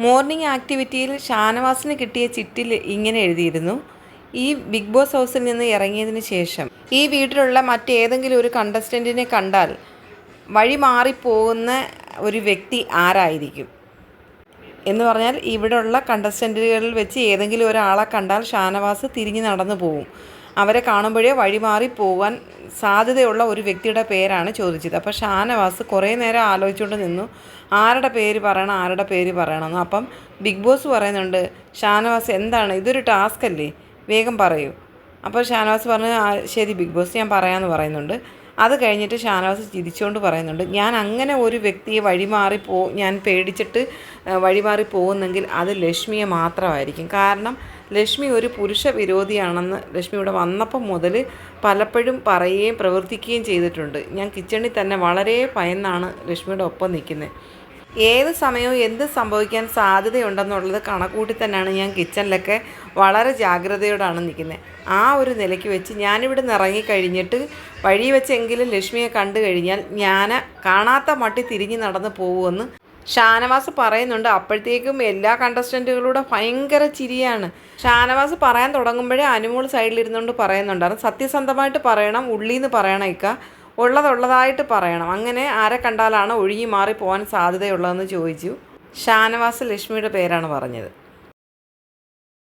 Morning ആക്ടിവിറ്റിയിൽ ഷാനവാസിന് കിട്ടിയ ചിറ്റിൽ ഇങ്ങനെ എഴുതിയിരുന്നു: ഈ ബിഗ് ബോസ് ഹൗസിൽ നിന്ന് ഇറങ്ങിയതിന് ശേഷം ഈ വീട്ടിലുള്ള മറ്റേതെങ്കിലും ഒരു കണ്ടസ്റ്റൻറ്റിനെ കണ്ടാൽ വഴി മാറിപ്പോകുന്ന ഒരു വ്യക്തി ആരായിരിക്കും എന്ന് പറഞ്ഞാൽ, ഇവിടെയുള്ള കണ്ടസ്റ്റൻറ്റുകളിൽ വെച്ച് ഏതെങ്കിലും ഒരാളെ കണ്ടാൽ ഷാനവാസ് തിരിഞ്ഞ് നടന്നു പോകും. അവരെ കാണുമ്പോഴേ വഴിമാറി പോകാൻ സാധ്യതയുള്ള ഒരു വ്യക്തിയുടെ പേരാണ് ചോദിച്ചത്. അപ്പോൾ ഷാനവാസ് കുറേ നേരം ആലോചിച്ചുകൊണ്ട് നിന്നു, ആരുടെ പേര് പറയണമെന്ന്. അപ്പം ബിഗ് ബോസ് പറയുന്നുണ്ട്, ഷാനവാസ് എന്താണ് ഇതൊരു ടാസ്ക് അല്ലേ, വേഗം പറയൂ. അപ്പോൾ ഷാനവാസ് പറഞ്ഞു, ശരി ബിഗ് ബോസ്, ഞാൻ പറയാമെന്ന് പറയുന്നുണ്ട്. അത് കഴിഞ്ഞിട്ട് ഷാനവാസ് ചിരിച്ചുകൊണ്ട് പറയുന്നുണ്ട്, ഞാൻ അങ്ങനെ ഒരു വ്യക്തിയെ ഞാൻ പേടിച്ചിട്ട് വഴിമാറി പോകുന്നെങ്കിൽ അത് ലക്ഷ്മിയെ മാത്രമായിരിക്കും. കാരണം ലക്ഷ്മി ഒരു പുരുഷ വിരോധിയാണെന്ന് ലക്ഷ്മി ഇവിടെ വന്നപ്പം മുതൽ പലപ്പോഴും പറയുകയും പ്രവർത്തിക്കുകയും ചെയ്തിട്ടുണ്ട്. ഞാൻ കിച്ചണിൽ തന്നെ വളരെ ഭയന്നാണ് ലക്ഷ്മിയുടെ ഒപ്പം നിൽക്കുന്നത്. ഏത് സമയവും എന്ത് സംഭവിക്കാൻ സാധ്യതയുണ്ടെന്നുള്ളത് കണക്കൂട്ടി തന്നെയാണ് ഞാൻ കിച്ചണിലൊക്കെ വളരെ ജാഗ്രതയോടാണ് നിൽക്കുന്നത്. ആ ഒരു നിലയ്ക്ക് വെച്ച് ഞാനിവിടെ നിന്ന് ഇറങ്ങിക്കഴിഞ്ഞിട്ട് വഴി വെച്ചെങ്കിലും ലക്ഷ്മിയെ കണ്ടു കഴിഞ്ഞാൽ ഞാൻ കാണാത്ത മട്ടി തിരിഞ്ഞ് നടന്ന് പോകുമെന്ന് ഷാനവാസ് പറയുന്നുണ്ട്. അപ്പോഴത്തേക്കും എല്ലാ കണ്ടസ്റ്റൻറ്റുകളുടെ ഭയങ്കര ചിരിയാണ്. ഷാനവാസ് പറയാൻ തുടങ്ങുമ്പോഴേ അനുമോൾ സൈഡിലിരുന്നുകൊണ്ട് പറയുന്നുണ്ടായിരുന്നു, സത്യസന്ധമായിട്ട് പറയണം, ഉള്ളീന്ന് പറയണം, ഉള്ളതായിട്ട് പറയണം. അങ്ങനെ ആരെ കണ്ടാലാണ് ഒഴുകി മാറി പോകാൻ സാധ്യതയുള്ളതെന്ന് ചോദിച്ചു. ഷാനവാസ് ലക്ഷ്മിയുടെ പേരാണ് പറഞ്ഞത്.